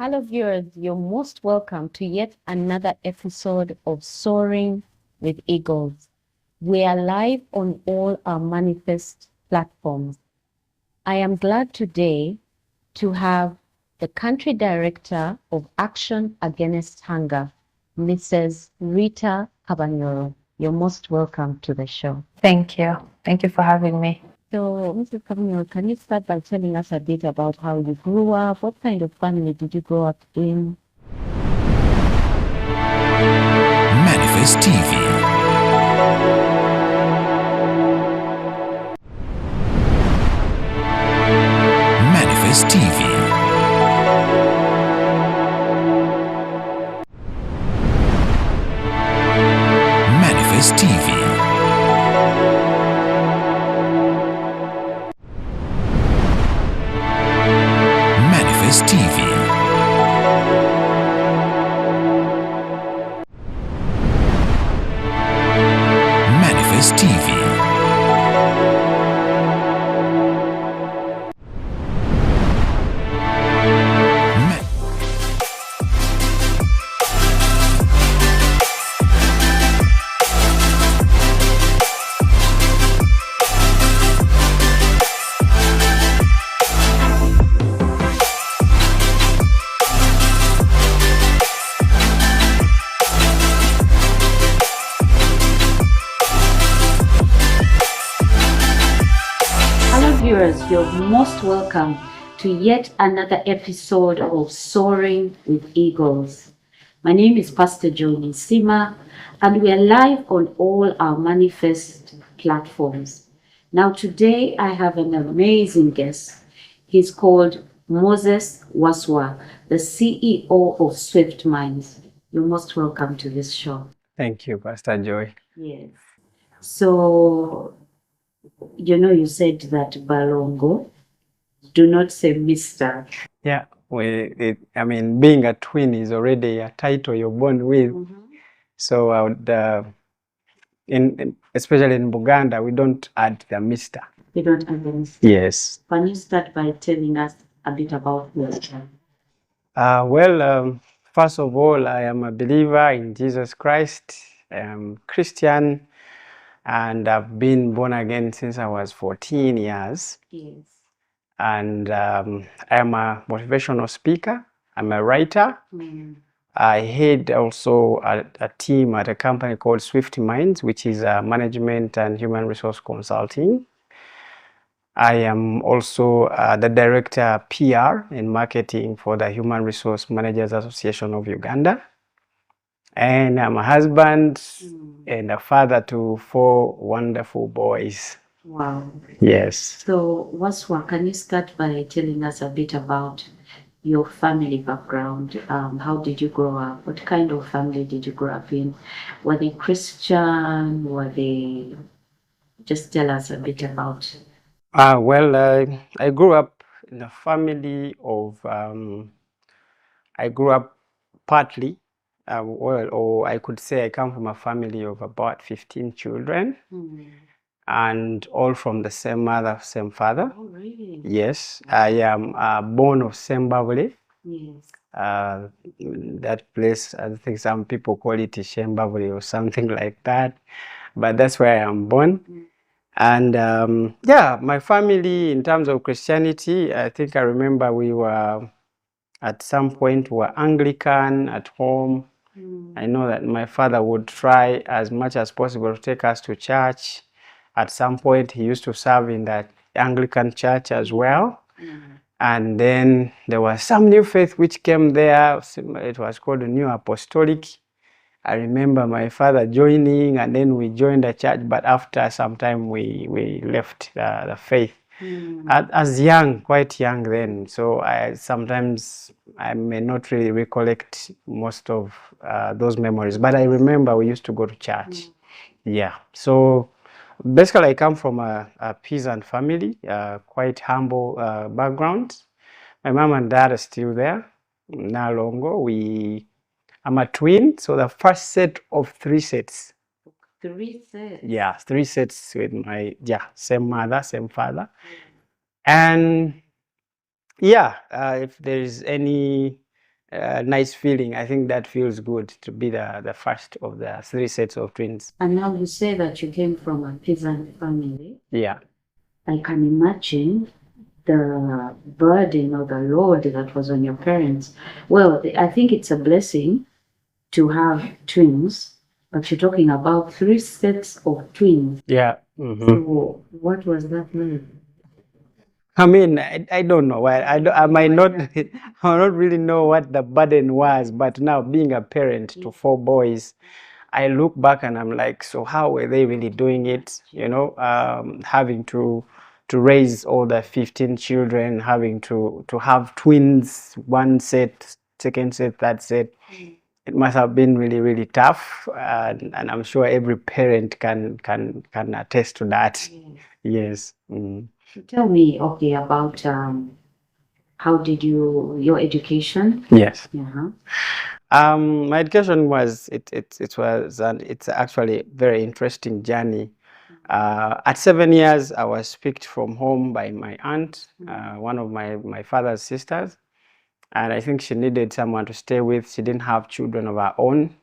Hello, viewers. You're most welcome to yet another episode of Soaring with Eagles. We are live on all our manifest platforms. I am glad today to have the Country Director of Action Against Hunger, Mrs. Rita Cabanyoro. You're most welcome to the show. Thank you. Thank you for having me. So, Mrs. Cabanyoro, can you start by telling us a bit about how you grew up? What kind of family did you grow up in? Manifest TV. Manifest TV. Manifest TV. Manifest TV. Manifest TV. Viewers, you're most welcome to yet another episode of Soaring with Eagles. My name is Pastor Joe Ninsiima, and we are live on all our manifest platforms. Now today I have an amazing guest. He's called Moses Waswa, the CEO of Swift Minds. You're most welcome to this show. Thank you, Pastor Joy. Yes. So, you said that Balongo, do not say Mr. Yeah, being a twin is already a title you're born with. Mm-hmm. So I would, especially in Buganda, we don't add the Mr. You don't add the Mr. Yes. Can you start by telling us a bit about Mr.? First of all, I am a believer in Jesus Christ. I am Christian. And I've been born again since I was 14 years. Yes. And I am a motivational speaker. I'm a writer. Mm. I head also a team at a company called Swift Minds, which is management and human resource consulting. I am also the director PR and marketing for the Human Resource Managers Association of Uganda. And I'm a husband and a father to 4 wonderful boys. Wow. Yes. So, Waswa, can you start by telling us a bit about your family background? How did you grow up? What kind of family did you grow up in? Were they Christian? Just tell us a bit about. I grew up in a family of, I grew up partly. Or I could say I come from a family of about 15 children, and all from the same mother, same father. Oh, really? Yes, I am born of Sembabule. Yes. That place, I think some people call it Shembabule or something like that, but that's where I am born. And my family, in terms of Christianity, I think I remember we were, at some point, were Anglican at home. I know that my father would try as much as possible to take us to church. At some point, he used to serve in that Anglican church as well. And then there was some new faith which came there. It was called the New Apostolic. I remember my father joining, and then we joined the church. But after some time, we left the faith. As young, quite young then, so sometimes I may not really recollect most of those memories, but I remember we used to go to church. Yeah, so basically I come from a peasant family, quite humble background. My mom and dad are still there, Nalongo. I'm a twin, so the first set of 3 sets. 3 sets? Yeah, 3 sets with my, same mother, same father. And if there is any nice feeling. I think that feels good to be the first of the 3 sets of twins. And now you say that you came from a peasant family. Yeah. I can imagine the burden or the load that was on your parents. Well, I think it's a blessing to have twins, but you're talking about 3 sets of twins. Yeah. So what was that like? I mean, I don't know. I might not, I don't really know what the burden was, but now being a parent to 4 boys, I look back and I'm like, so how were they really doing it? You know, having to raise all the 15 children, having to have twins, 1 set, 2nd set, 3rd set. It must have been really, really tough, and I'm sure every parent can attest to that. Yes. Tell me, okay, about how did your education? Yes. Yeah. My education was it's actually a very interesting journey. At 7 years, I was picked from home by my aunt, one of my father's sisters, and I think she needed someone to stay with. She didn't have children of her own,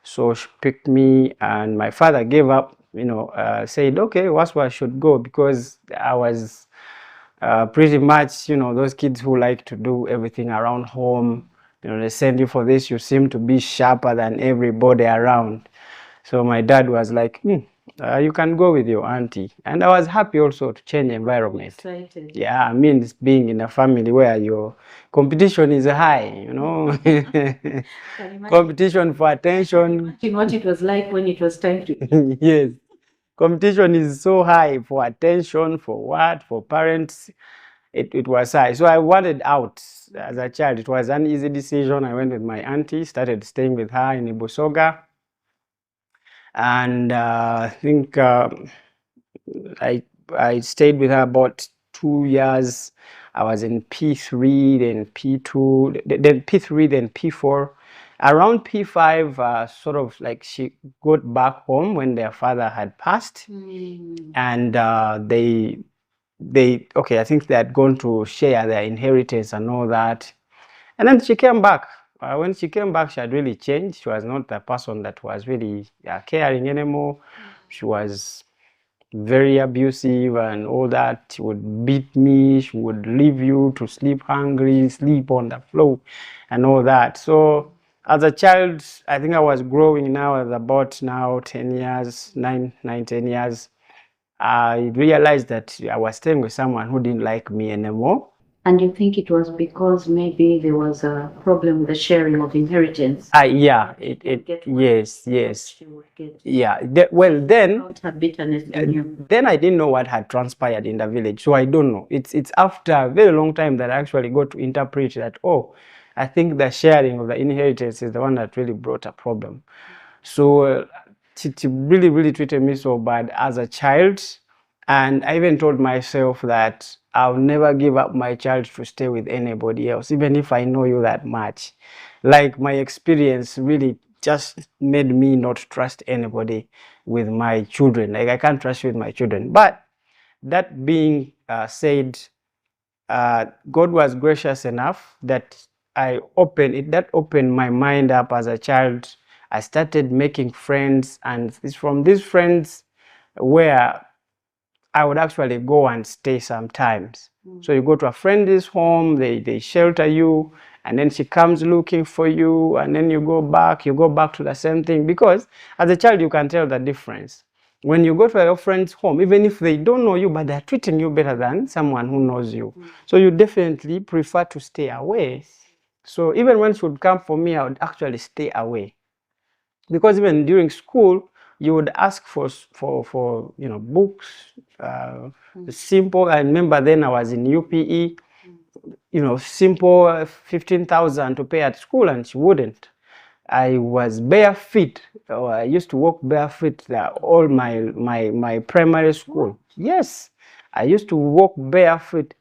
so she picked me, and my father gave up. Said, okay, Waswa should go, because I was pretty much, those kids who like to do everything around home. They send you for this, you seem to be sharper than everybody around. So my dad was like, you can go with your auntie. And I was happy also to change environment. Excited. Yeah, I mean, it's being in a family where your competition is high, competition for attention. Imagine what it was like when it was time to Yes. Competition is so high for attention, for parents. It was high. So I wanted out as a child. It was an easy decision. I went with my auntie, started staying with her in Ibusoga. And I think I stayed with her about 2 years. I was in P3, then P2, then P3, then P4. Around P5, sort of like she got back home when their father had passed. And okay, I think they had gone to share their inheritance and all that. And then she came back. When she came back, she had really changed. She was not the person that was really caring anymore. She was very abusive and all that. She would beat me. She would leave you to sleep hungry, sleep on the floor and all that. So as a child, I think I was growing now at about 10 years, 9, 10 years. I realized that I was staying with someone who didn't like me anymore. And you think it was because maybe there was a problem with the sharing of inheritance? Yeah, yes. Yeah, then I didn't know what had transpired in the village, so I don't know. It's after a very long time that I actually got to interpret that, oh, I think the sharing of the inheritance is the one that really brought a problem. So she really, really treated me so bad as a child. And I even told myself that I'll never give up my child to stay with anybody else, even if I know you that much. Like, my experience really just made me not trust anybody with my children. Like, I can't trust you with my children. But that being said, God was gracious enough that that opened my mind up as a child. I started making friends, and it's from these friends where I would actually go and stay sometimes. So you go to a friend's home, they shelter you, and then she comes looking for you, and then you go back to the same thing. Because as a child, you can tell the difference. When you go to your friend's home, even if they don't know you, but they're treating you better than someone who knows you. So you definitely prefer to stay away. So even when she would come for me, I would actually stay away. Because even during school, you would ask for books, simple. I remember then I was in UPE, simple 15,000 to pay at school, and she wouldn't. I was barefoot. I used to walk barefoot all my primary school. Yes, I used to walk barefoot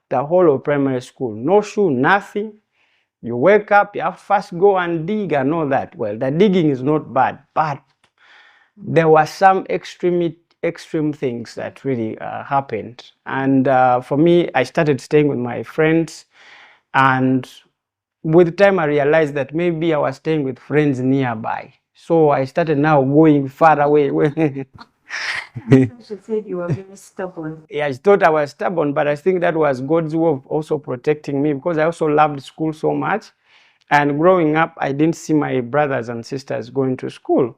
the whole of primary school. No shoe, nothing. You wake up, you have to first go and dig and all that. Well, the digging is not bad, but there were some extreme things that really happened. And for me, I started staying with my friends, and with time I realized that maybe I was staying with friends nearby. So I started now going far away. She said you were very stubborn. Yeah, I thought I was stubborn, but I think that was God's way of also protecting me, because I also loved school so much. And growing up, I didn't see my brothers and sisters going to school.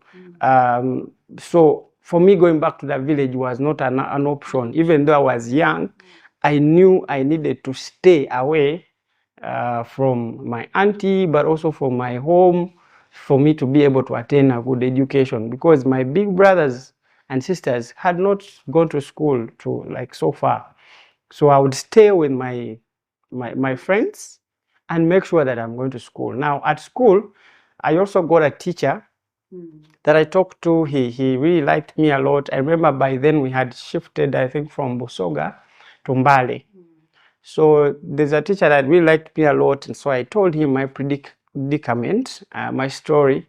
So for me, going back to the village was not an option. Even though I was young, I knew I needed to stay away from my auntie, but also from my home, for me to be able to attain a good education, because my big brothers and sisters had not gone to school to like so far. So I would stay with my friends and make sure that I'm going to school. Now at school, I also got a teacher that I talked to. He really liked me a lot. I remember by then we had shifted, I think, from Busoga to Mbale. So there's a teacher that really liked me a lot, and so I told him my predicament, my story,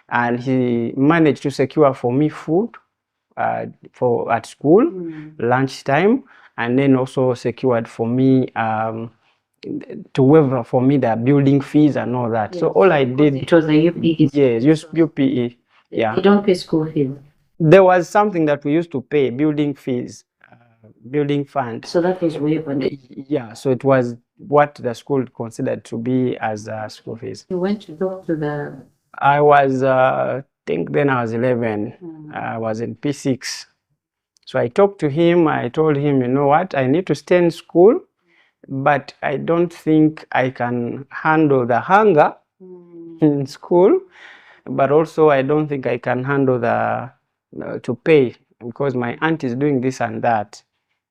and he managed to secure for me food for at school, lunchtime, and then also secured for me to waive for me the building fees and all that. So all I did, It was a UPE. yes, use UPE. Yeah, You don't pay school fees. there was something that we used to pay, building fees, building fund. So that was waived. Yeah, so it was what the school considered to be as school fees. You went to talk to the... I was, I think then I was 11. I was in P6. So I talked to him. I told him, you know what, I need to stay in school, but I don't think I can handle the hunger in school. But also, I don't think I can handle the to pay, because my aunt is doing this and that.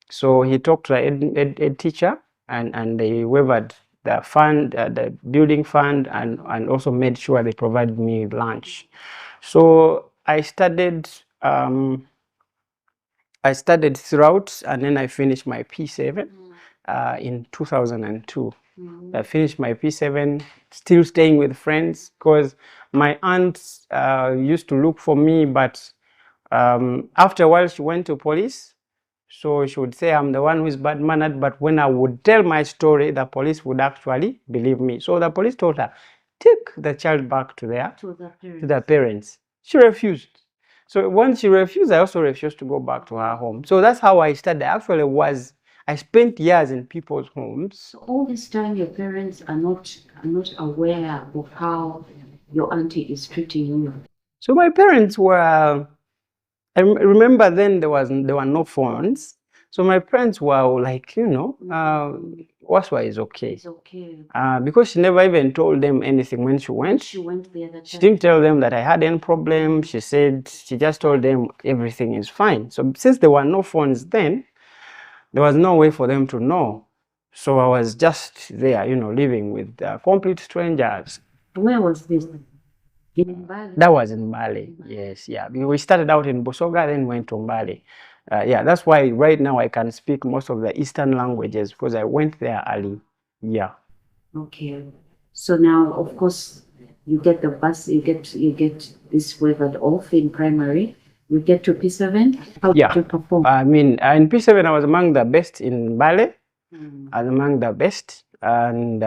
So he talked to the ed teacher, and they waived the fund, the building fund, and also made sure they provided me lunch. So I studied throughout, and then I finished my P7 in 2002. I finished my P7, still staying with friends, because my aunt used to look for me, but after a while she went to police. So she would say I'm the one who is bad-mannered, but when I would tell my story, the police would actually believe me. So the police told her, take the child back to the parents. She refused. So when she refused, I also refused to go back to her home. So that's how I started. I spent years in people's homes. So all this time your parents are not aware of how your auntie is treating you. So my parents were, I remember then there were no phones. So my parents were like, you know, Waswa is okay. It's okay. Because she never even told them anything when she went. She went the other time. She didn't tell them that I had any problem. She just told them everything is fine. So since there were no phones then, there was no way for them to know. So I was just there, you know, living with complete strangers. Where was this? In Mbale? That was in Mbale, yes, yeah. We started out in Busoga, then went to Mbale. Yeah, that's why right now I can speak most of the Eastern languages, because I went there early. Yeah. Okay. So now, of course, you get the bus. You get this waived off in primary. You get to P7. How did you perform? I mean, in P7, I was among the best in Mbale. I was among the best, and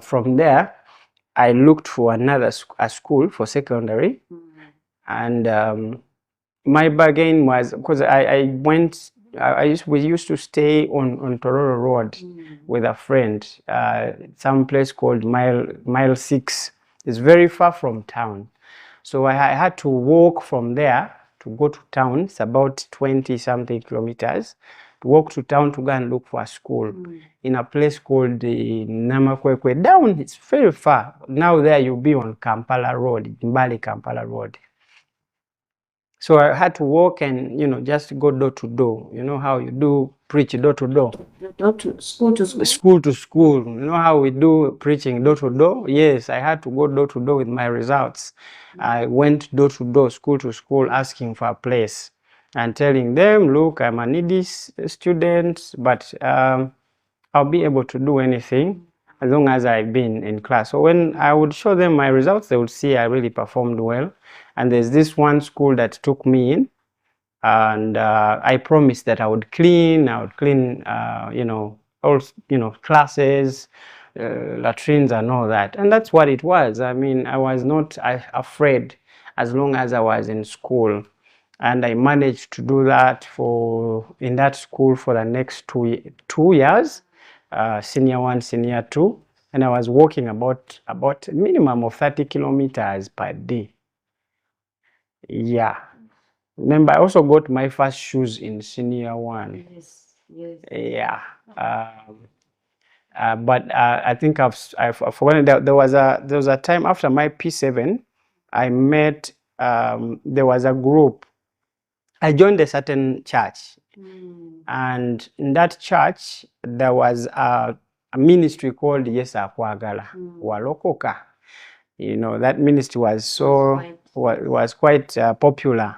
from there, I looked for a school for secondary, and my bargain was, because we used to stay on Tororo Road with a friend, some place called Mile 6. It's very far from town, so I had to walk from there to go to town. It's about 20-something kilometers. To walk to town to go and look for a school in a place called Namakwekwe. Down, it's very far. Now there you'll be on Kampala Road, Mbale Kampala Road. So I had to walk and, you know, just go door to door. You know how you do preach door to door? School to school? School to school. You know how we do preaching door to door? Yes, I had to go door to door with my results. I went door to door, school to school, asking for a place and telling them, look, I'm a needy student, but I'll be able to do anything as long as I've been in class. So when I would show them my results, they would see I really performed well. And there's this one school that took me in, and I promised that I would clean, you know, all, you know, classes, latrines and all that. And that's what it was. I mean, I was not afraid as long as I was in school. And I managed to do that in that school for the next 2 years, senior 1, senior 2. And I was walking about a minimum of 30 kilometers per day. Yeah. Remember, I also got my first shoes in senior 1. Yes, yes. Yeah. But I think I've forgotten that there was a time after my P7, I met, there was a group. I joined a certain church. And in that church, there was a ministry called Yesa Kwagala, Walokoka. You know, that ministry was quite popular.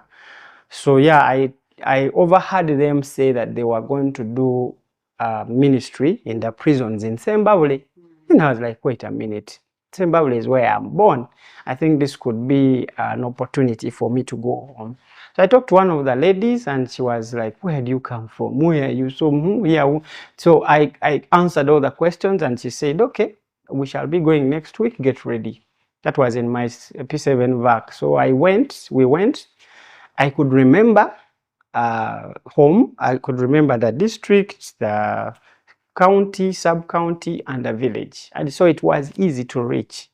So yeah, I overheard them say that they were going to do ministry in the prisons in Zimbabwe. And I was like, wait a minute, Zimbabwe is where I'm born. I think this could be an opportunity for me to go home. So I talked to one of the ladies and she was like, where do you come from? Where are you? So, yeah. So I answered all the questions and she said, okay, we shall be going next week, get ready. That was in my P7 VAC. So we went. I could remember home. I could remember the district, the county, sub-county, and the village. And so it was easy to reach,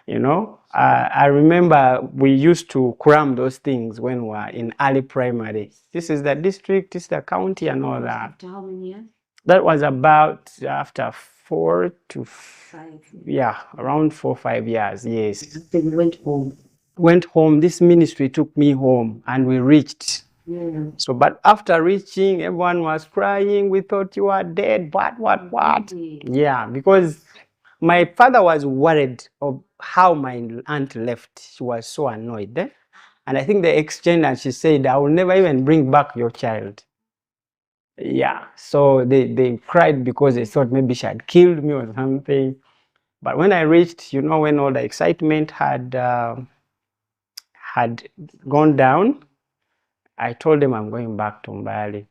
you know. I remember we used to cram those things when we were in early primary. This is the district, this is the county, and all that. After how many years? That was about after 4 to 5. Yeah, around 4 or 5 years, yes. Then you went home. Went home, this ministry took me home and we reached. Yeah. So, but after reaching, everyone was crying. We thought you are dead. What? Yeah, because my father was worried of how my aunt left. She was so annoyed. And I think the exchange, and she said, I will never even bring back your child. Yeah, so they cried because they thought maybe she had killed me or something. But when I reached, you know, when all the excitement had gone down, I told them I'm going back to Mbali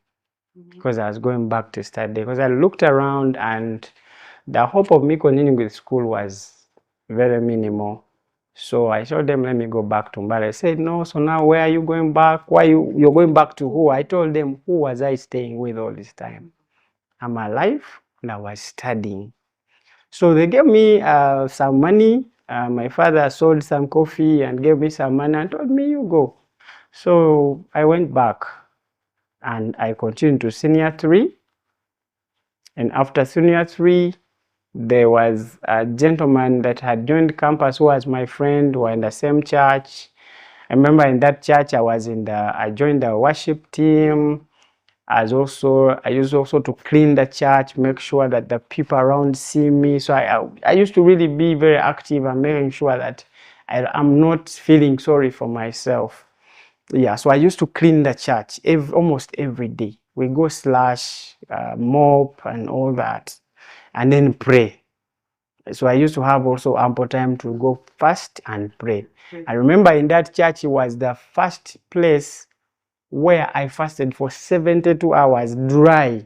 because I was going back to study. Because I looked around and the hope of me continuing with school was very minimal. So I told them, let me go back to Mbali. I said, no, so now where are you going back? Why you're going back to who? I told them, who was I staying with all this time? I'm alive and I was studying. So they gave me some money. My father sold some coffee and gave me some money and told me, you go. So I went back and I continued to senior 3. And after senior 3, there was a gentleman that had joined campus who was my friend. We were in the same church. I remember in that church I joined the worship team. I used also to clean the church, make sure that the people around see me. So I used to really be very active and making sure that I'm not feeling sorry for myself. Yeah, so I used to clean the church almost every day. We go slash, mop and all that, and then pray. So I used to have also ample time to go fast and pray. I remember in that church, it was the first place where I fasted for 72 hours dry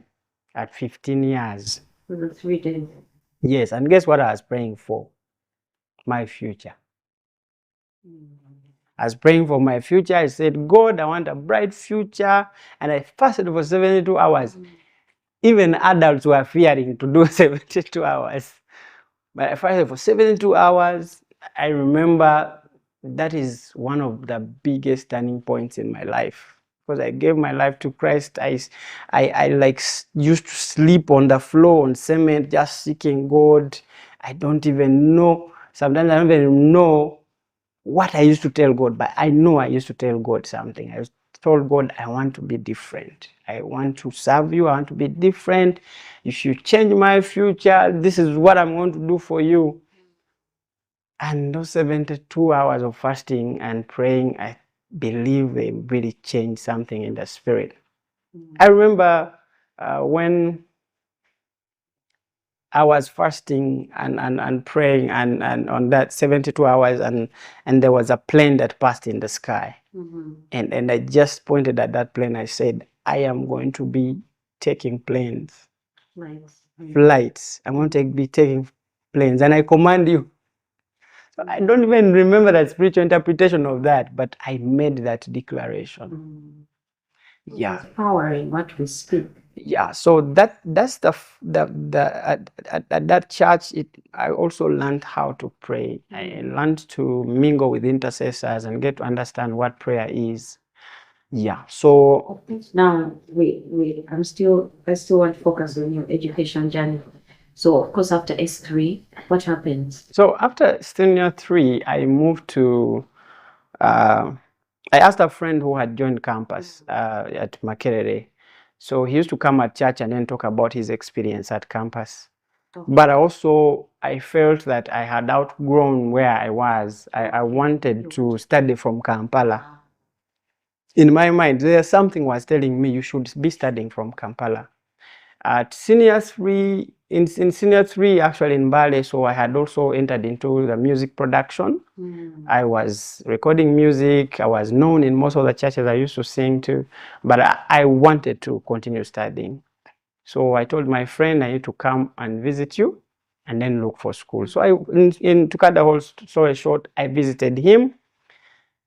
at 15 years. For the 3 days. Yes, and guess what I was praying for? My future. I was praying for my future. I said, God, I want a bright future. And I fasted for 72 hours. Even adults were fearing to do 72 hours. But I fasted for 72 hours. I remember that is one of the biggest turning points in my life. Because I gave my life to Christ. I like used to sleep on the floor on cement, just seeking God. I don't even know. Sometimes I don't even know what I used to tell God, but I know I used to tell God something. I told God, I want to be different. I want to serve you. I want to be different. If you change my future, this is what I'm going to do for you. And those 72 hours of fasting and praying, I believe they really changed something in the spirit. I remember when I was fasting and praying and on that 72 hours and there was a plane that passed in the sky. And I just pointed at that plane. I said, I am going to be taking planes. Flights. I'm going to be taking plains, and I command you. So I don't even remember the spiritual interpretation of that, but I made that declaration. Yeah. It's empowering what we speak. Yeah, so that's at that church. I also learned how to pray. I learned to mingle with intercessors and get to understand what prayer is. Yeah, so Now I still want to focus on your education journey. So of course after S3, what happens? so after senior 3, I moved to. I asked a friend who had joined campus at Makerere. So he used to come at church and then talk about his experience at campus. But I felt that I had outgrown where I was. I wanted to study from Kampala. In my mind, something was telling me you should be studying from Kampala. At senior 3, in senior 3, actually in Bale, so I had also entered into the music production. I was recording music. I was known in most of the churches I used to sing to, but I wanted to continue studying. So I told my friend I need to come and visit you and then look for school. So to cut the whole story short, I visited him,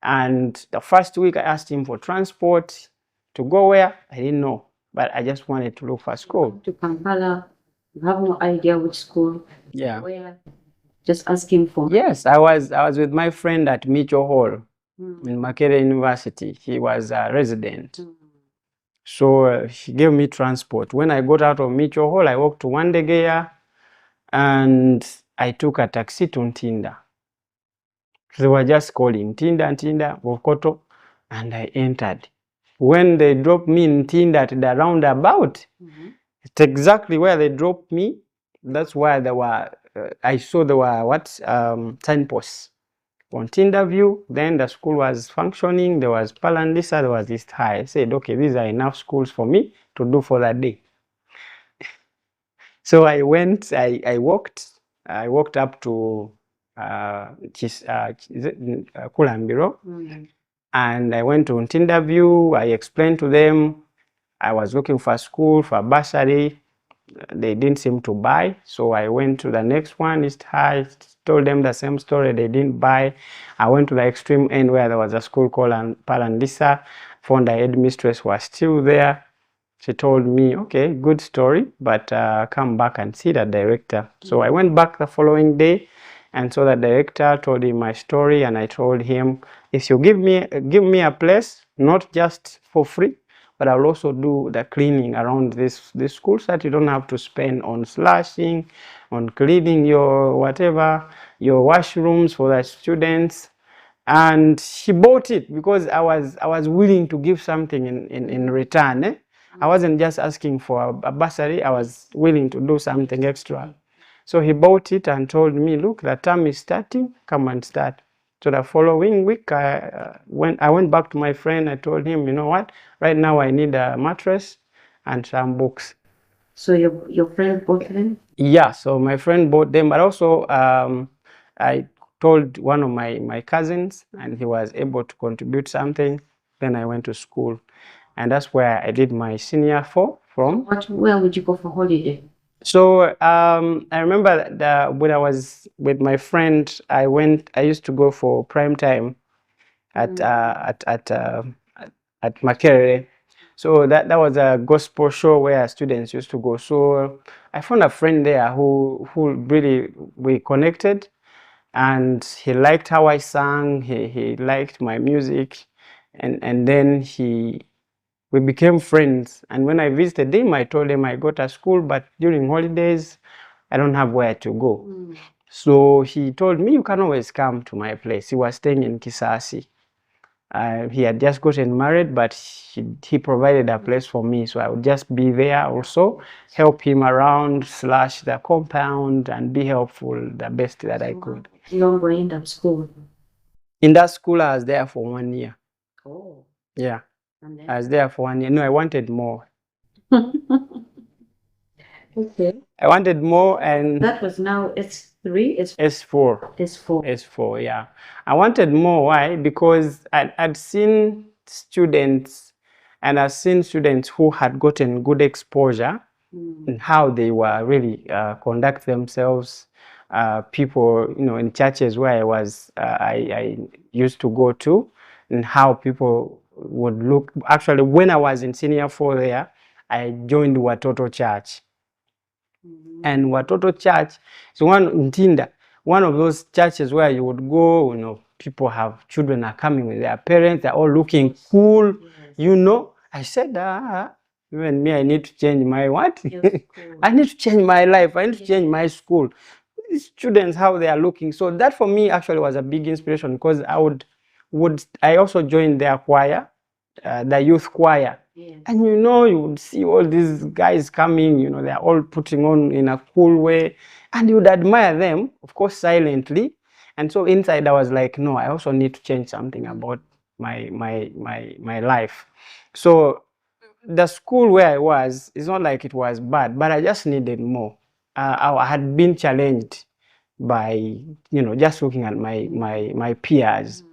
and the first week I asked him for transport to go where, I didn't know, but I just wanted to look for school. To Kampala, you have no idea which school, Yeah. where, just asking for. Yes, I was with my friend at Mitchell Hall in Makerere University. He was a resident. So he gave me transport. When I got out of Mitchell Hall, I walked to Wandegeya and I took a taxi to Ntinda. They were just calling Ntinda, Wokoto, and I entered. When they dropped me in Ntinda at the roundabout, it's exactly where they dropped me. That's why there were, I saw there were signposts. On Tinder View, then the school was functioning. There was Palandisa, there was East High. I said, okay, these are enough schools for me to do for that day. So I went, I walked up to Kulambiro, and I went to Tinder View. I explained to them I was looking for a school for bursary. They didn't seem to buy, so I went to the next one, East High, told them the same story. They didn't buy. I went to the extreme end where there was a school called Palandisa. Found the headmistress was still there. She told me, okay, good story, but come back and see the director. So I went back the following day and saw the director, told him my story, and I told him, if you give me a place, not just for free, but I'll also do the cleaning around this school so that you don't have to spend on slashing, on cleaning your whatever, your washrooms for the students. And he bought it because I was willing to give something in return. I wasn't just asking for a bursary, I was willing to do something extra. So he bought it and told me, look, the term is starting, come and start. So the following week, I went back to my friend. I told him, you know what? Right now I need a mattress and some books. So your friend bought them? Yeah. So my friend bought them, but also I told one of my cousins, and he was able to contribute something. Then I went to school, and that's where I did my senior 4 from. Where would you go for holiday? So I remember that when I was with my friend, I used to go for prime time at Makerere. So that was a gospel show where students used to go. So I found a friend there who really, we connected, and he liked how I sang. He liked my music, and then we became friends. And when I visited him, I told him I got a school, but during holidays, I don't have where to go. So he told me, you can always come to my place. He was staying in Kisasi. He had just gotten married, but he provided a place for me. So I would just be there also, help him around, slash the compound, and be helpful the best that I could. You don't go in that school? In that school, I was there for 1 year. Oh. Yeah. And then? I was there for 1 year. No, I wanted more. Okay. I wanted more, and that was now S3? S4. S4. S4, yeah. I wanted more. Why? Because I'd seen students, and I've seen students who had gotten good exposure in how they were really conduct themselves, people, in churches where I was, I used to go to, and how people would look. Actually, when I was in senior 4 there, I joined Watoto Church. And Watoto Church is one of those churches where you would go, people have children are coming with their parents, they're all looking cool, I said, even me, I need to change my what? I need to change my life, I need to change my school. These students, how they are looking. So that for me actually was a big inspiration, because I also joined their choir, the youth choir. Yes. And you would see all these guys coming, they're all putting on in a cool way, and you would admire them, of course, silently. And so inside I was like, no, I also need to change something about my life. So the school where I was, it's not like it was bad, but I just needed more. I had been challenged by, just looking at my peers.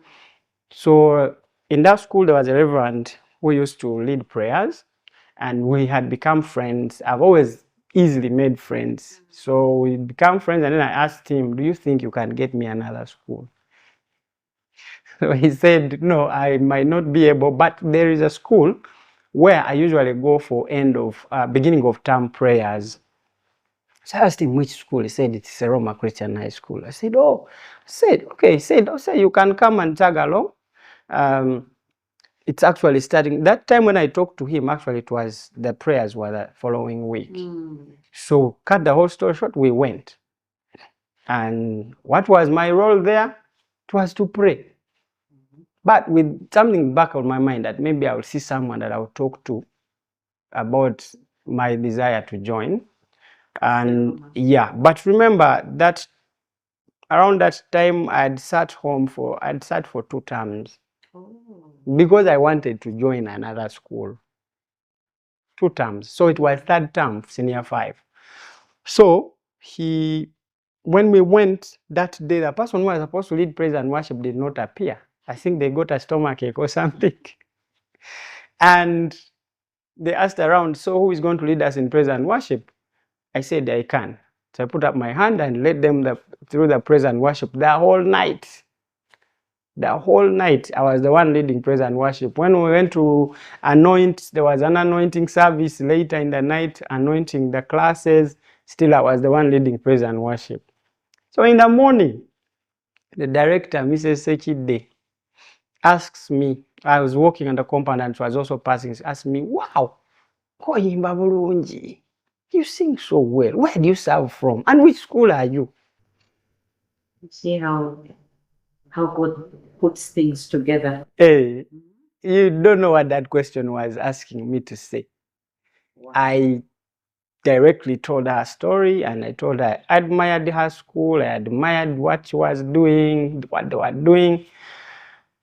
So in that school, there was a reverend who used to lead prayers, and we had become friends. I've always easily made friends. So we became friends, and then I asked him, do you think you can get me another school? So he said, no, I might not be able, but there is a school where I usually go for beginning of term prayers. So I asked him which school. He said it's a Roma Christian high school. I said, okay. He said, you can come and tag along. It's actually starting. That time when I talked to him, actually it was the prayers were the following week. So cut the whole story short, we went. And what was my role there? It was to pray. But with something back of my mind that maybe I will see someone that I will talk to about my desire to join. And but remember that around that time I'd sat for 2 terms. Because I wanted to join another school. 2 terms. So it was 3rd term, senior 5. So when we went that day, the person who was supposed to lead praise and worship did not appear. I think they got a stomachache or something. And they asked around, so who is going to lead us in praise and worship? I said, I can. So I put up my hand and led them through the praise and worship the whole night. The whole night, I was the one leading praise and worship. When we went to anoint, there was an anointing service later in the night, anointing the classes. Still, I was the one leading praise and worship. So in the morning, the director, Mrs. Sechide, asks me, I was walking on the compound and she was also passing, she asked me, wow, you sing so well. Where do you serve from? And which school are you? See how God puts things together. Hey, you don't know what that question was asking me to say. Wow. I directly told her a story, and I told her I admired her school, I admired what she was doing, what they were doing.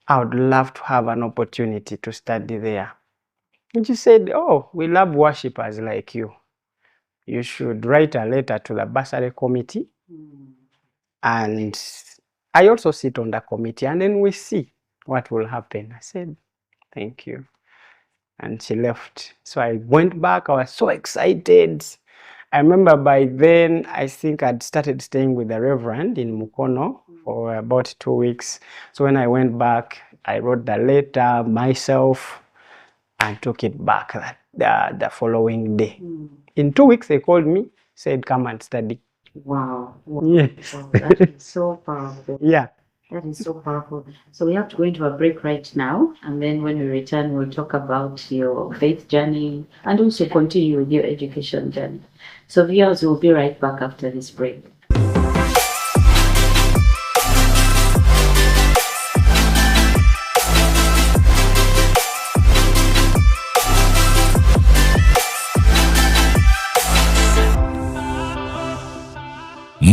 I would love to have an opportunity to study there. And she said, oh, we love worshippers like you. You should write a letter to the bursary committee. And I also sit on the committee, and then we see what will happen. I said, thank you. And she left. So I went back. I was so excited. I remember by then, I think I'd started staying with the Reverend in Mukono for about 2 weeks. So when I went back, I wrote the letter myself and took it back the following day. In 2 weeks, they called me, said, come and study. Wow. Yes. Wow. That is so powerful. Yeah. That is so powerful. So we have to go into a break right now, and then when we return, we'll talk about your faith journey and also continue with your education journey. So viewers, will be right back after this break.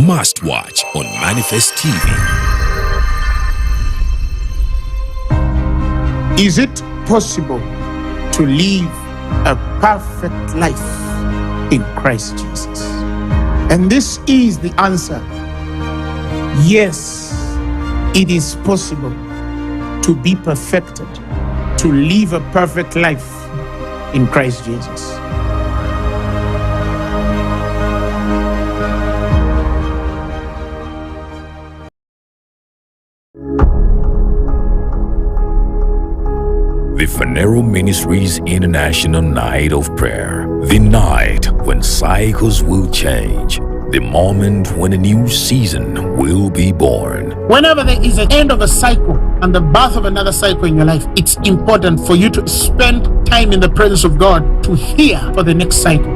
Must watch on Manifest TV. Is it possible to live a perfect life in Christ Jesus? And this is the answer. Yes, it is possible to be perfected, to live a perfect life in Christ Jesus. The Phaneroo Ministries International Night of Prayer. The night when cycles will change. The moment when a new season will be born. Whenever there is an end of a cycle and the birth of another cycle in your life, it's important for you to spend time in the presence of God to hear for the next cycle.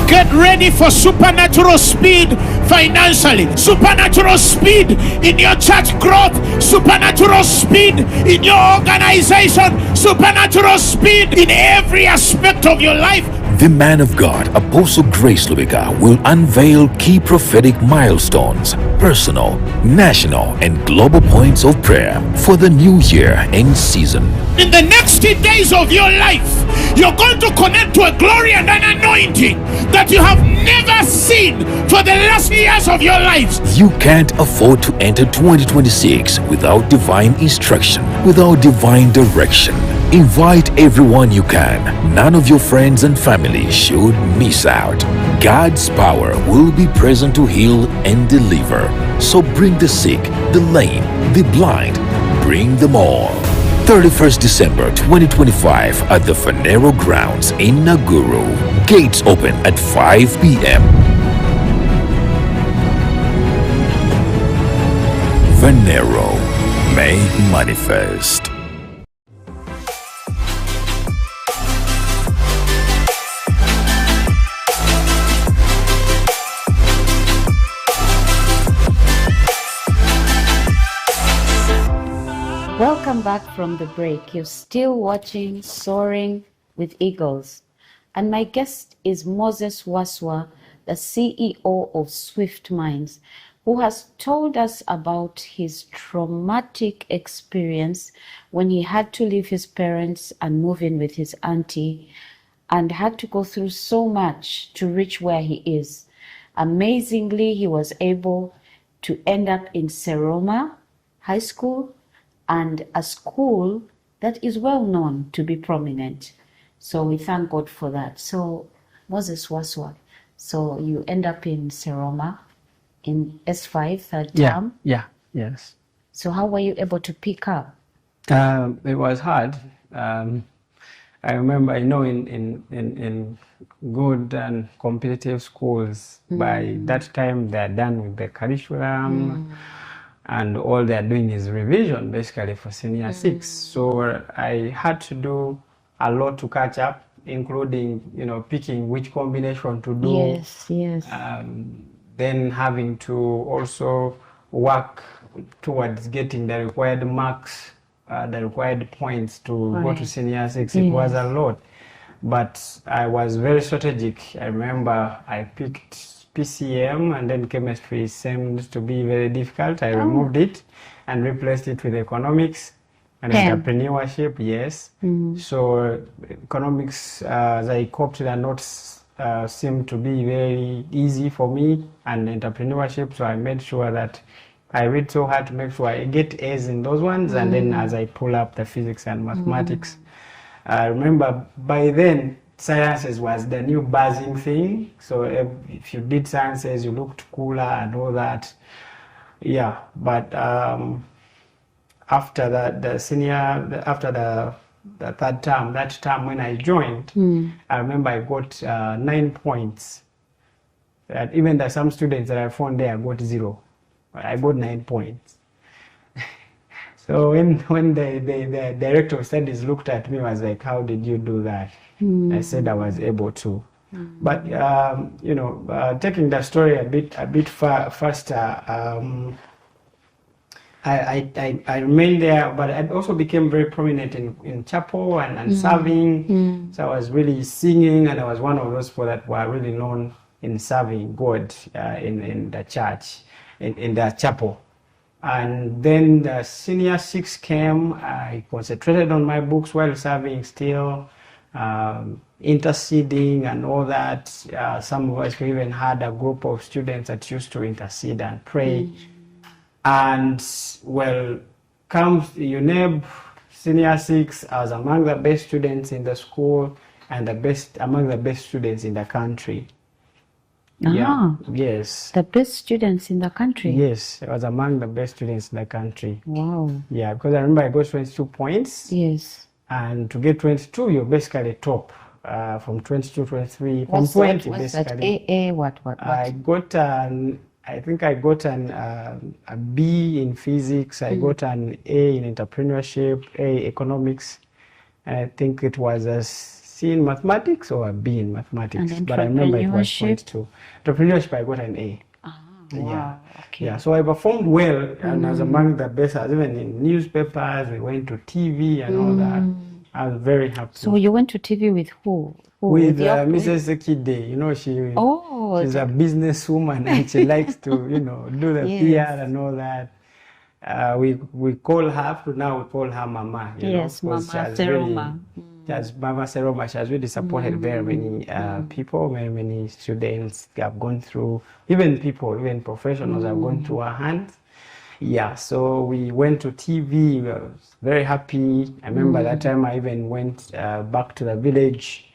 Get ready for supernatural speed financially, supernatural speed in your church growth, supernatural speed in your organization, supernatural speed in every aspect of your life. The man of God, Apostle Grace Lubega, will unveil key prophetic milestones, personal, national, and global points of prayer for the new year and season. In the next days of your life, you're going to connect to a glory and an anointing that you have never seen for the last years of your lives. You can't afford to enter 2026 without divine instruction, without divine direction. Invite everyone you can. None of your friends and family should miss out. God's power will be present to heal and deliver. So bring the sick, the lame, the blind, bring them all. 31st December 2025 at the Phaneroo Grounds in Nakuru. Gates open at 5 p.m. Phaneroo, make manifest. Welcome back from the break. You're still watching Soaring with Eagles. And my guest is Moses Waswa, the CEO of Swift Minds, who has told us about his traumatic experience when he had to leave his parents and move in with his auntie and had to go through so much to reach where he is. Amazingly, he was able to end up in Seroma High School, and a school that is well known to be prominent. So we thank God for that. So Moses Waswa, so you end up in Seroma in S5 third term. Yes. So how were you able to pick up? It was hard. I remember, in good and competitive schools, by that time they're done with the curriculum. And all they're doing is revision basically for senior six. So I had to do a lot to catch up, including, picking which combination to do. Yes. Then having to also work towards getting the required marks, the required points to go to senior six. It was a lot. But I was very strategic. I remember I picked PCM, and then chemistry seemed to be very difficult. I removed it and replaced it with economics and entrepreneurship. Yes. So economics, as I coped the notes, seemed to be very easy for me, and entrepreneurship. So I made sure that I read so hard to make sure I get A's in those ones, and then as I pull up the physics and mathematics. I remember by then sciences was the new buzzing thing. So if you did sciences, you looked cooler and all that. Yeah, but after the third term, that term when I joined, I remember I got 9 points. That even there are some students that I found there got 0. I got 9 points. So when the director of studies looked at me, was like, "How did you do that?" I said I was able to. But taking the story a bit faster, I remained there, but I also became very prominent in chapel and serving. So I was really singing, and I was one of those people that were really known in serving God in the church, in the chapel. And then the senior six came. I concentrated on my books while serving still, interceding and all that. Some of us even had a group of students that used to intercede and pray. And comes UNEB, senior six, I was among the best students in the school and among the best students in the country. Yeah. Yes. The best students in the country. Yes, I was among the best students in the country. Wow. Yeah, because I remember I got 22 points. Yes. And to get 22, you're basically top. From 22, 23, from What's 20 that? What's basically. that? AA, what? I got I think I got a B in physics. I got an A in entrepreneurship, A economics, and I think it was a C in mathematics or a B in mathematics. And but I remember it was entrepreneurship? 22. Entrepreneurship, I got an A. Wow. Yeah. Okay. Yeah, so I performed well and I was among the best. I was even in newspapers, we went to TV and all that. I was very happy. So you went to TV with who? With your- Mrs. Sekide, you know, she's a the- businesswoman and she likes to, do the Yes. PR and all that. We call her, now we call her Mama. Yes, Mama Seroma. Mama Seroma, she has really supported very many people, many students have gone through, even professionals have gone through her hands. Yeah, so we went to TV, we were very happy. I remember that time I even went back to the village,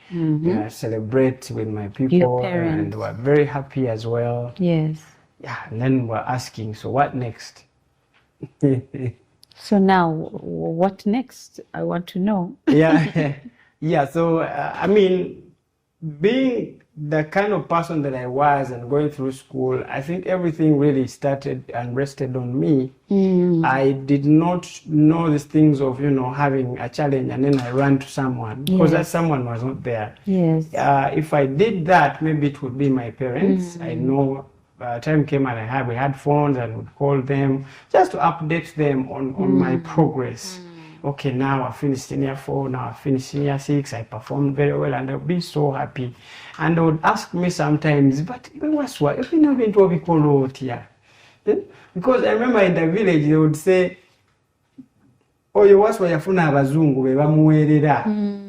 celebrate with my people, Your parents. and were very happy as well. Yes. Yeah, and then we're asking, so what next? So now, what next? I want to know. Yeah. So I mean, being the kind of person that I was and going through school, I think everything really started and rested on me. I did not know these things of having a challenge and then I ran to someone because that someone was not there. Yes. If I did that, maybe it would be my parents. I know. Time came and we had phones and would call them just to update them on my progress. Okay, now I finished senior 4, now I finished senior 6, I performed very well and I'll be so happy. And they would ask me sometimes, but Waswa, if you never been to a here? Because I remember in the village they would say, oh, you Waswa yafuna abazungu bebamuwerera.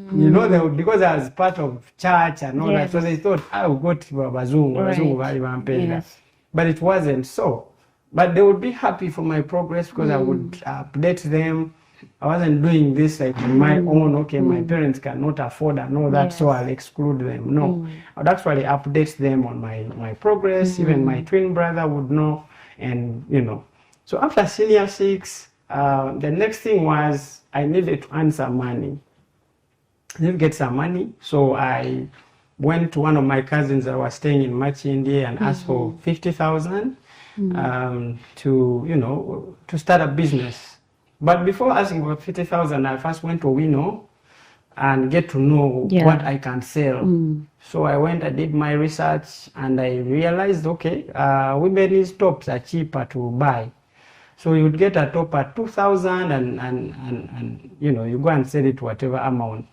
They would, because I was part of church and all that, so they thought, I would go to abazungu bali bampenda. Yes. But it wasn't so. But they would be happy for my progress because I would update them. I wasn't doing this like on my own. Okay, my parents cannot afford and all that, so I'll exclude them. No, I would actually update them on my progress. Even my twin brother would know, and So after senior 6, the next thing was I needed to earn some money. I needed to get some money, so I went to one of my cousins that was staying in Machindi and asked for 50,000 to start a business. But before asking for 50,000, I first went to Wino and get to know what I can sell. So I went, I did my research, and I realized, okay, women's tops are cheaper to buy. So you would get a top at 2,000 and you go and sell it whatever amount.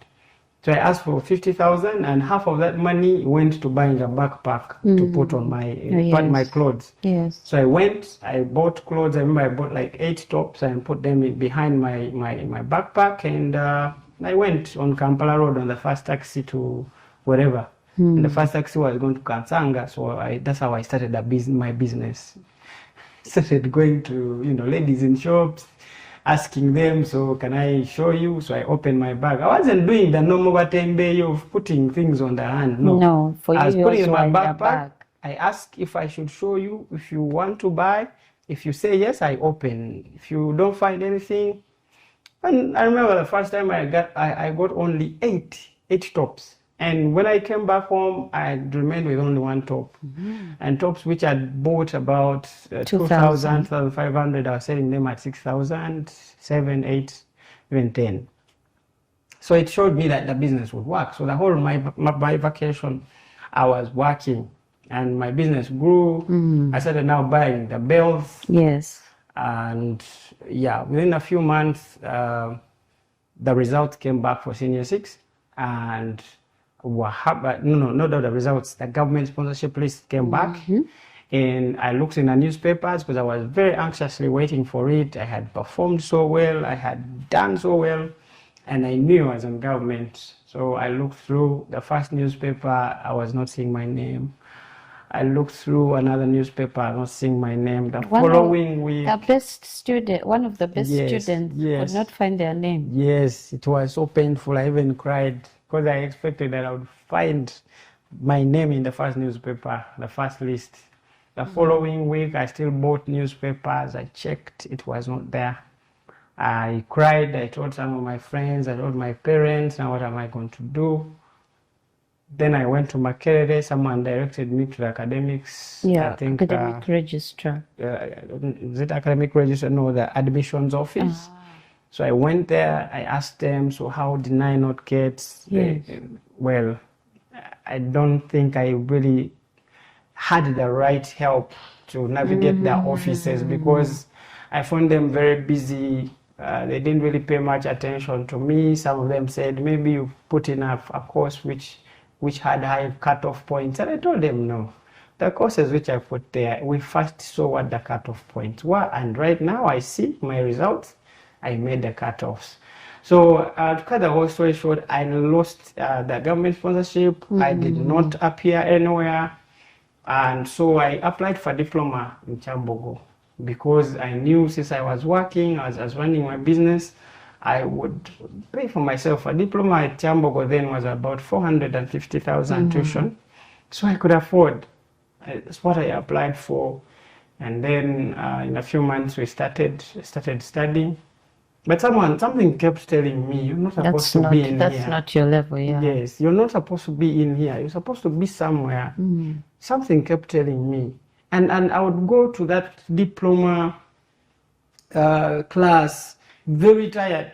So I asked for 50,000 and half of that money went to buying a backpack to put on my clothes. Yes. So I went, I bought clothes. I remember I bought like 8 tops and put them behind my backpack, and I went on Kampala Road on the first taxi to wherever. And the first taxi was going to Kansanga, so that's how I started my business. Started going to ladies in shops, asking them, so can I show you? So I opened my bag. I wasn't doing the normal batembe of putting things on the hand. No, for you, I was putting it in my backpack. backpack. I asked if I should show you, if you want to buy. If you say yes, I open. If you don't find anything, and I remember the first time I got only 8 tops. And when I came back home, I remained with only 1 top. And tops which I bought about 2,000, 2,500, I was selling them at 6,000, 7, 8, even 10. So it showed me that the business would work. So the whole my vacation, I was working and my business grew. I started now buying the belts. Yes. And within a few months, the results came back for senior 6 and not the results. The government sponsorship list came back, and I looked in the newspapers because I was very anxiously waiting for it. I had performed so well, I had done so well, and I knew I was in government. So I looked through the first newspaper, I was not seeing my name. I looked through another newspaper, not seeing my name. The following week, one of the best students could not find their name. Yes, it was so painful. I even cried because I expected that I would find my name in the first newspaper, the first list. The following week, I still bought newspapers. I checked, it was not there. I cried. I told some of my friends, I told my parents, now what am I going to do? Then I went to Makerere. Someone directed me to the academics. Yeah, I think, academic registrar. is it academic register? No, the admissions office. So I went there. I asked them, so how did I not get? Yes. Well, I don't think I really had the right help to navigate their offices because I found them very busy. They didn't really pay much attention to me. Some of them said, maybe you put in a course which had high cutoff points. And I told them, no. The courses which I put there, we first saw what the cutoff points were. And right now I see my results. I made the cutoffs. So to cut the whole story short, I lost the government sponsorship. I did not appear anywhere. And so I applied for diploma in Chambogo because I knew since I was working, I was running my business, I would pay for myself. A diploma at Chambogo then was about 450,000 tuition. So I could afford. That's what I applied for. And then in a few months we started studying. But something kept telling me, you're not supposed to be in here. That's not your level, yeah. Yes, you're not supposed to be in here. You're supposed to be somewhere. Something kept telling me. And I would go to that diploma class very tired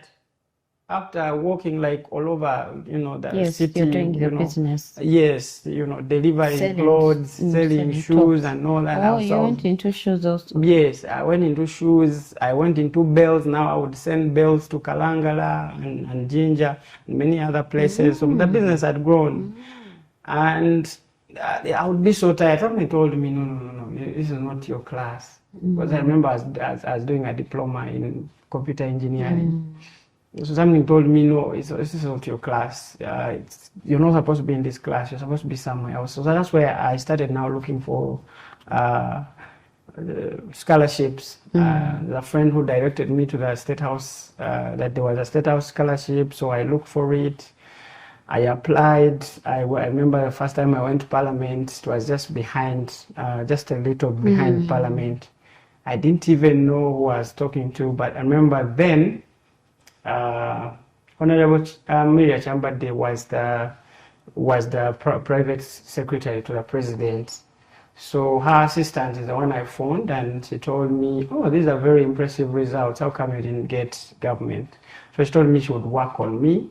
after walking like all over, the city. You're doing your business. Yes, delivering Selling. clothes, selling shoes tops. and all that. Oh, you went into shoes also. Yes, I went into shoes. I went into bells. Now I would send bells to Kalangala and Jinja and many other places. So the business had grown. And I would be so tired. Somebody told me, no, this is not your class. Because I remember I was doing a diploma in computer engineering. So something told me, no, this is not your class. You're not supposed to be in this class. You're supposed to be somewhere else. So that's where I started now looking for scholarships. The friend who directed me to the State House, that there was a State House scholarship. So I looked for it. I applied. I remember the first time I went to Parliament, it was just behind, just a little behind Parliament. I didn't even know who I was talking to, but I remember then, Honorable Maria Chambade was the private secretary to the president. So her assistant is the one I phoned, and she told me, oh, these are very impressive results. How come you didn't get government? So she told me she would work on me.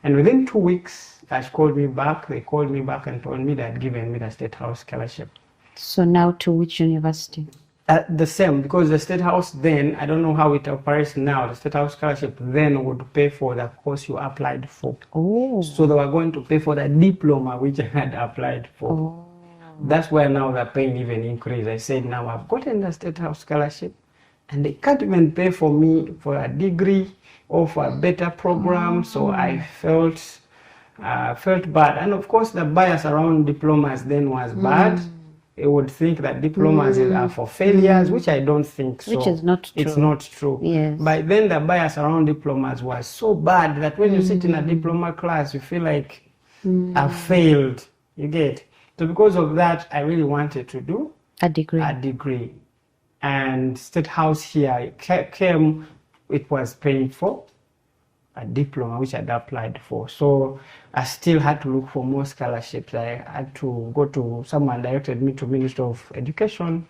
And within 2 weeks, she called me back. They called me back and told me they had given me the State House scholarship. So now to which university? The same, because the State House then, I don't know how it operates now, the State House scholarship then would pay for the course you applied for. Oh. So they were going to pay for the diploma which I had applied for. Oh. That's where now the pain even increased. I said, now I've gotten the State House scholarship and they can't even pay for me for a degree or for a better program. So I felt bad. And of course the bias around diplomas then was bad. It would think that diplomas are for failures, which I don't think so. Which is not true. It's not true. Yes. But then the bias around diplomas was so bad that when you sit in a diploma class, you feel like I've failed. You get? So because of that, I really wanted to do A degree. a degree. And State House here came, it was paying for a diploma which I'd applied for. So I still had to look for more scholarships. I had to go to, someone directed me to Ministry of Education,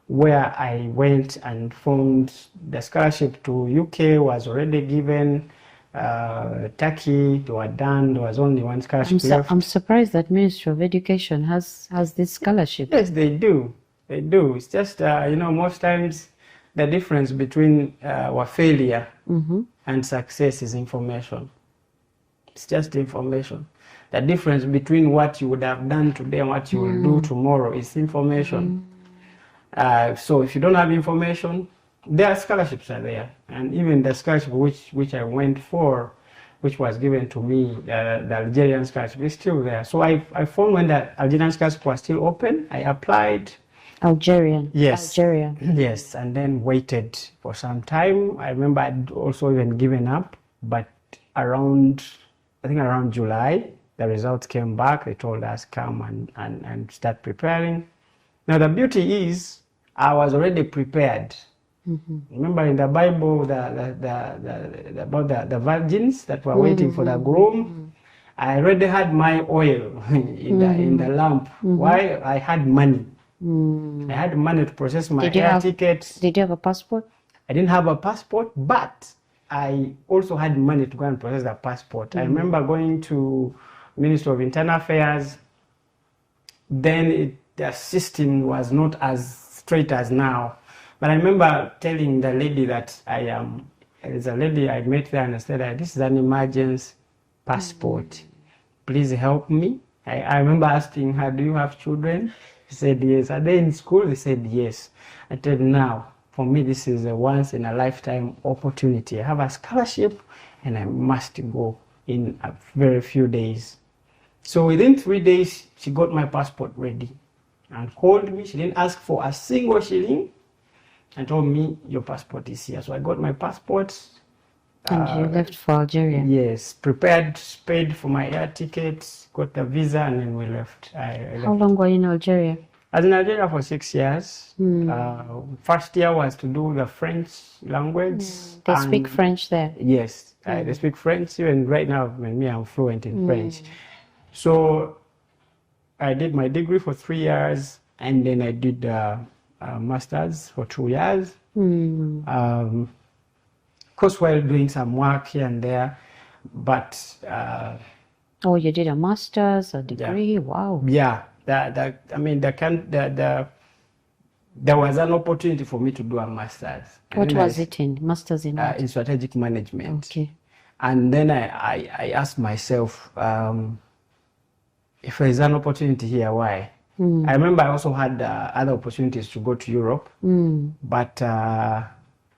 where I went and found the scholarship to UK was already given, Turkey, they were done, there was only one scholarship left. I'm surprised that Ministry of Education has this scholarship. Yes, they do. They do. It's just, most times the difference between our failure and success is information. It's just information. The difference between what you would have done today and what you will do tomorrow is information. So if you don't have information, their scholarships are there. And even the scholarship which I went for, which was given to me, the Algerian scholarship, is still there. So I found when the Algerian scholarship was still open, I applied. Algerian. Yes. Algerian. Yes, and then waited for some time. I remember I'd also even given up, but around July, the results came back. They told us come and start preparing. Now the beauty is I was already prepared. Remember in the Bible about the virgins that were waiting for the groom. I already had my oil in the lamp. Why? I had money. I had money to process my air tickets. Did you have a passport? I didn't have a passport, but I also had money to go and process the passport. I remember going to Ministry of Internal Affairs. Then the system was not as straight as now. But I remember telling the lady that there's a lady I met there and I said, this is an emergency passport. Please help me. I remember asking her, do you have children? She said, yes. Are they in school? They said, yes. I said, now, for me, this is a once in a lifetime opportunity. I have a scholarship and I must go in a very few days. So within 3 days, she got my passport ready and called me. She didn't ask for a single shilling and told me, your passport is here. So I got my passport. And you left for Algeria? Yes, prepared, paid for my air tickets, got the visa, and then we left. How long were you in Algeria? I was in Algeria for 6 years. First year was to do the French language. They speak French there? Yes, they speak French. Even right now, I'm fluent in French. So I did my degree for 3 years, and then I did master's for 2 years. Of course, while doing some work here and there, but oh, you did a master's, a degree? Yeah. Wow. Yeah, there was an opportunity for me to do a master's. What was it in? Master's in what? In strategic management. Okay. And then I asked myself, if there's an opportunity here, why? I remember I also had other opportunities to go to Europe, but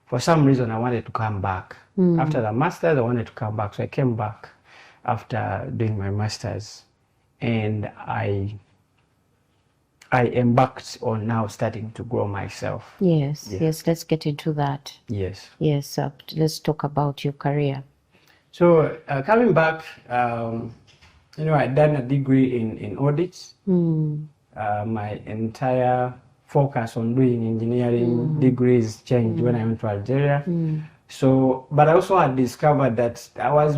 for some reason I wanted to come back. After the master's, I wanted to come back. So I came back after doing my master's, and I embarked on now starting to grow myself. Yes, yes, let's get into that. Yes. Yes, let's talk about your career. So coming back, I'd done a degree in audits. My entire focus on doing engineering degrees changed when I went to Algeria. So, but I also had discovered that I was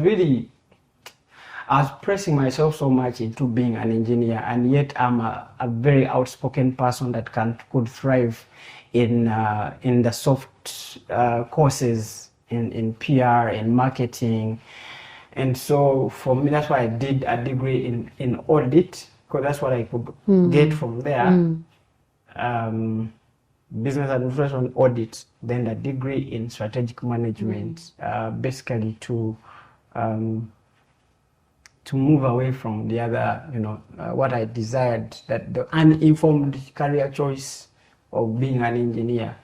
pressing myself so much into being an engineer, and yet I'm a very outspoken person that could thrive in the soft courses in PR and marketing. And so for me, that's why I did a degree in audit, because that's what I could get from there. Business administration audit, then a degree in strategic management, basically to move away from the other, what I desired, that the uninformed career choice of being an engineer.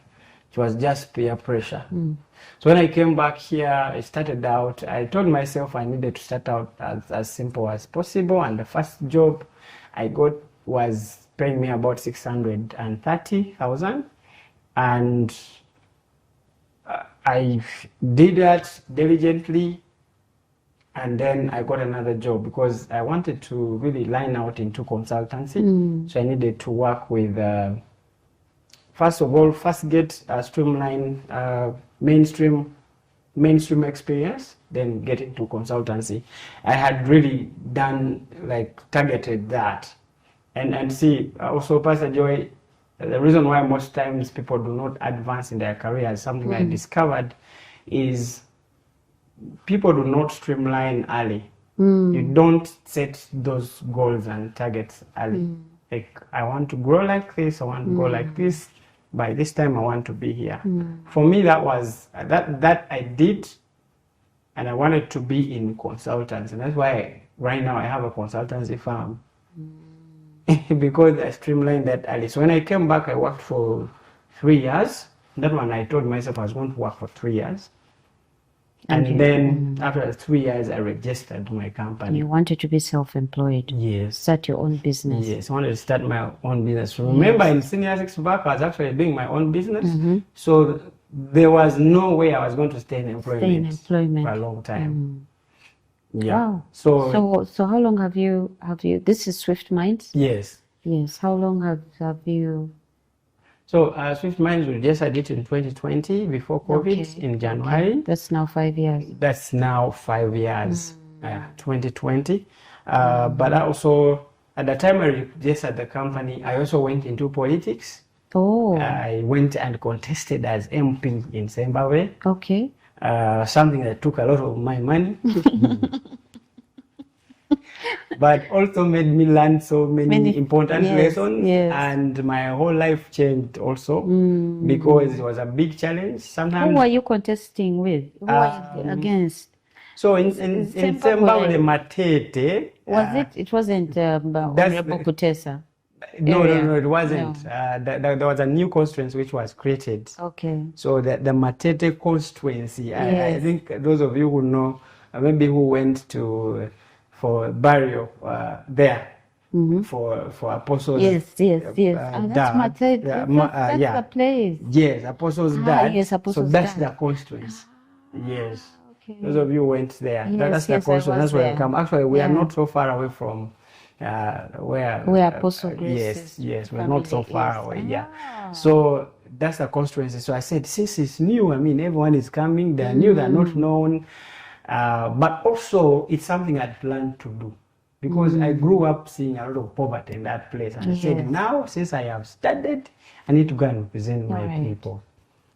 It was just peer pressure. So when I came back here, I started out, I told myself I needed to start out as simple as possible, and the first job I got was paying me about 630,000, and I did that diligently, and then I got another job because I wanted to really line out into consultancy. So I needed to work with, first get a streamline mainstream experience, then get into consultancy. I had really targeted that. And see, also Pastor Joy, the reason why most times people do not advance in their careers, something I discovered, is people do not streamline early. You don't set those goals and targets early. Like, I want to grow like this, I want to go like this, by this time I want to be here. For me, that was, that I did, and I wanted to be in consultants. And that's why right now I have a consultancy firm. Because I streamlined that early. So when I came back, I worked for 3 years. That one I told myself I was going to work for 3 years. And then after 3 years, I registered my company. You wanted to be self-employed? Yes. Start your own business? Yes, I wanted to start my own business. Remember, in senior 6 back, I was actually doing my own business. So there was no way I was going to stay in employment for a long time. Yeah. Wow. So how long have you this is Swift Minds? Yes. Yes. How long have you? So Swift Minds, we just had it in 2020 before COVID in January. That's now 5 years. That's now 5 years, 2020. But I also, at the time I registered the company, I also went into politics. Oh. I went and contested as MP in Zimbabwe. Okay. Something that took a lot of my money. But also made me learn so many important lessons, and my whole life changed also because it was a big challenge. Sometimes. Who were you contesting with? Who were you against? So in Zimbabwe, Matete. Was it? It wasn't Honorable Kutesa. No, it wasn't. No. There was a new constituency which was created. Okay. So the Matete constituency. I think those of you who know, maybe who went to for burial there for apostles. Yes. That's Matete. That's the place. Yes, apostles' dad. Yes, apostles' so that's dad. the constituency. Yes. Okay. Those of you went there. That's the constituency. That's where I come. Actually, we are not so far away from where Apostle Grace yes, we're not so far away. Yeah. So that's the constituency. So I said, since it's new, I mean, everyone is coming. They're new. They're not known. But also, it's something I'd planned to do because I grew up seeing a lot of poverty in that place. And I said, now, since I have studied, I need to go and represent my people.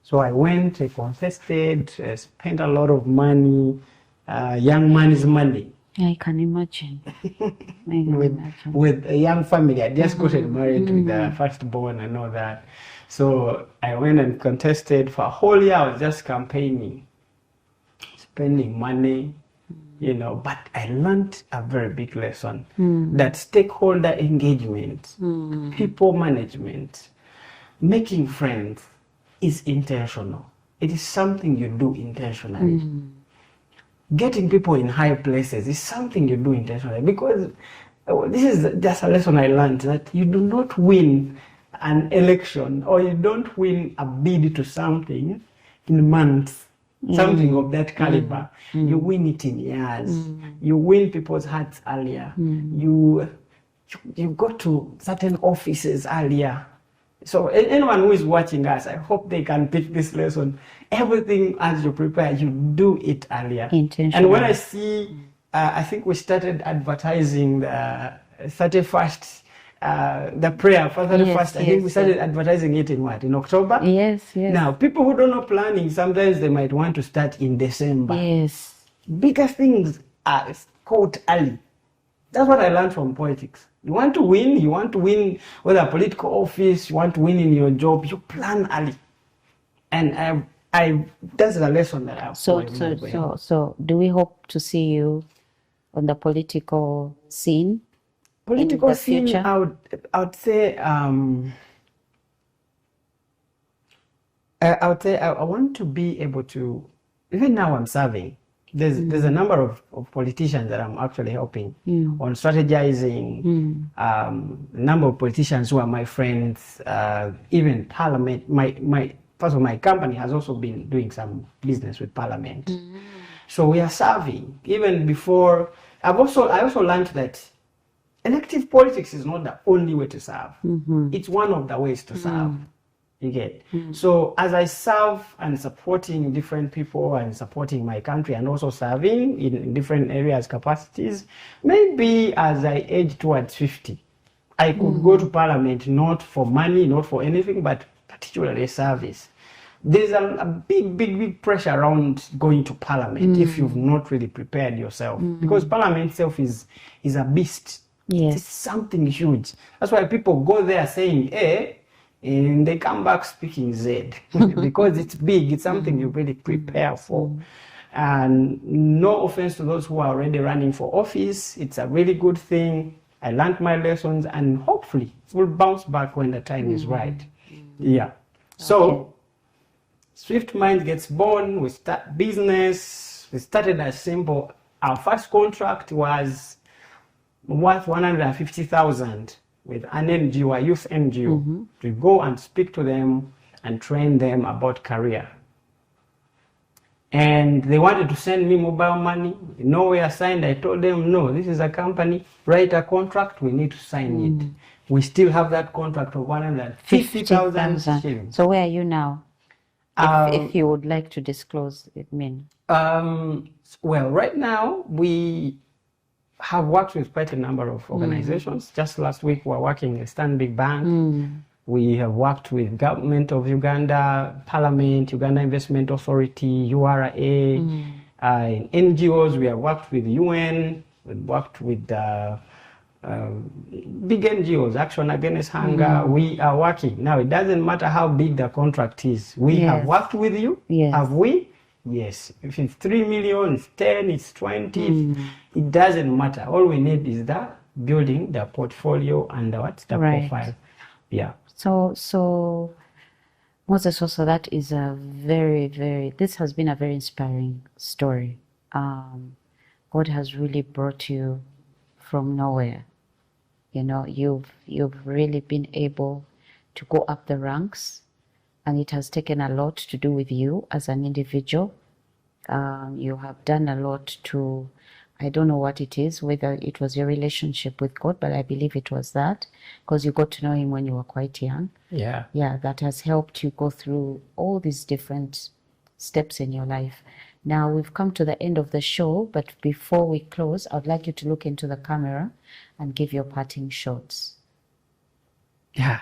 So I went, I contested, spent a lot of money, young man's money. I can imagine. With a young family. I just got married with the firstborn and all that. So I went and contested for a whole year. I was just campaigning, spending money, but I learned a very big lesson that stakeholder engagement, people management, making friends is intentional. It is something you do intentionally. Getting people in high places is something you do intentionally, because this is just a lesson I learned, that you do not win an election or you don't win a bid to something in months, something of that caliber. You win it in years. You win people's hearts earlier. You go to certain offices earlier. So anyone who is watching us, I hope they can pick this lesson. Everything as you prepare, you do it earlier. And when I see, I think we started advertising the 31st, the prayer for 31st. I think we started advertising it in what? In October? Yes. Now, people who don't know planning, sometimes they might want to start in December. Yes. Bigger things are caught early. That's what I learned from politics. You want to win whether a political office, you want to win in your job, you plan early. And I that's the lesson that I've learned. So do we hope to see you on the political scene? Political scene, future? I would say I want to be able to, even now I'm serving. There's a number of politicians that I'm actually helping on strategizing. A number of politicians who are my friends, even Parliament. First of all, my company has also been doing some business with Parliament. So we are serving. Even before, I also learned that elective politics is not the only way to serve. It's one of the ways to serve. You get. So as I serve and supporting different people and supporting my country and also serving in different areas, capacities, maybe as I age towards 50, I could go to Parliament, not for money, not for anything, but particularly service. There's a big pressure around going to Parliament if you've not really prepared yourself, because Parliament itself is a beast. Yes. It's something huge. That's why people go there saying A, and they come back speaking Z, because it's big. It's something you really prepare for. And no offense to those who are already running for office, it's a really good thing. I learned my lessons, and hopefully we'll bounce back when the time is right. Yeah. So Swift Minds gets born. We start business. We started as simple. Our first contract was worth 150,000 with an NGO, a youth NGO, to go and speak to them and train them about career. And they wanted to send me mobile money. Nowhere signed. I told them, no, this is a company. Write a contract. We need to sign it. We still have that contract of 150,000 shillings. So where are you now? If you would like to disclose it, well, right now we have worked with quite a number of organizations. Just last week we were working with Stanbic Bank. We have worked with Government of Uganda, Parliament, Uganda Investment Authority, URA, in NGOs. We have worked with UN. We've worked with big NGOs, Action Against Hunger. We are working. Now, it doesn't matter how big the contract is. We have worked with you. Have we? Yes. If it's 3 million, it's 10, it's 20, it doesn't matter. All we need is the building, the portfolio, and the profile. Yeah. So Moses, also that is a this has been a very inspiring story. God has really brought you from nowhere. You know, you've really been able to go up the ranks, and it has taken a lot to do with you as an individual. You have done a lot to, I don't know what it is, whether it was your relationship with God, but I believe it was that, because you got to know him when you were quite young. Yeah. Yeah, that has helped you go through all these different steps in your life. Now we've come to the end of the show, but before we close, I'd like you to look into the camera and give your parting shots. Yeah.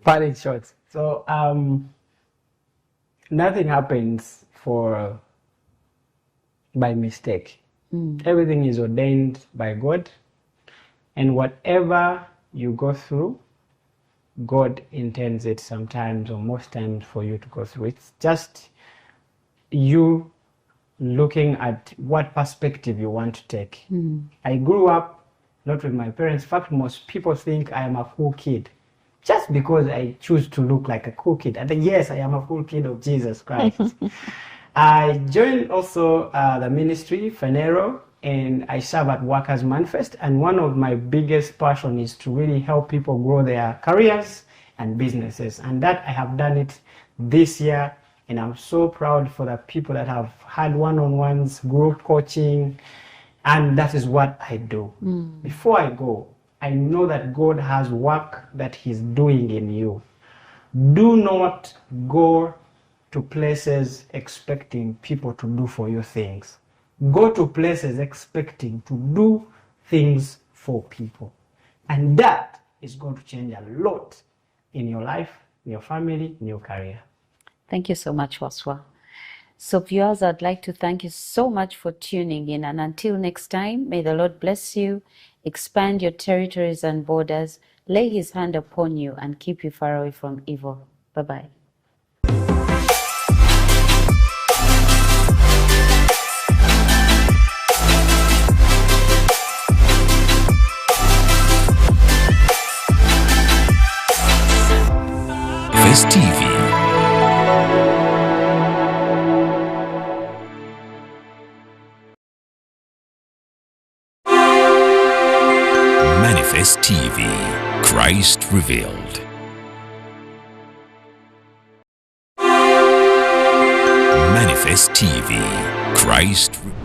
Parting shots. So, nothing happens by mistake. Everything is ordained by God, and whatever you go through, God intends it sometimes or most times for you to go through. It's just you looking at what perspective you want to take. I grew up not with my parents. In fact, most people think I am a cool kid just because I choose to look like a cool kid. And yes, I am a cool kid of Jesus Christ. I joined also the ministry, Phaneroo, and I serve at Workers Manifest. And one of my biggest passion is to really help people grow their careers and businesses. And that I have done it this year. And I'm so proud for the people that have had one-on-ones, group coaching, and that is what I do. Before I go, I know that God has work that he's doing in you. Do not go to places expecting people to do for you things. Go to places expecting to do things for people. And that is going to change a lot in your life, in your family, in your career. Thank you so much, Waswa. So viewers, I'd like to thank you so much for tuning in. And until next time, may the Lord bless you, expand your territories and borders, lay his hand upon you, and keep you far away from evil. Bye-bye. Manifest TV. Manifest TV, Christ revealed. Manifest TV, Christ revealed.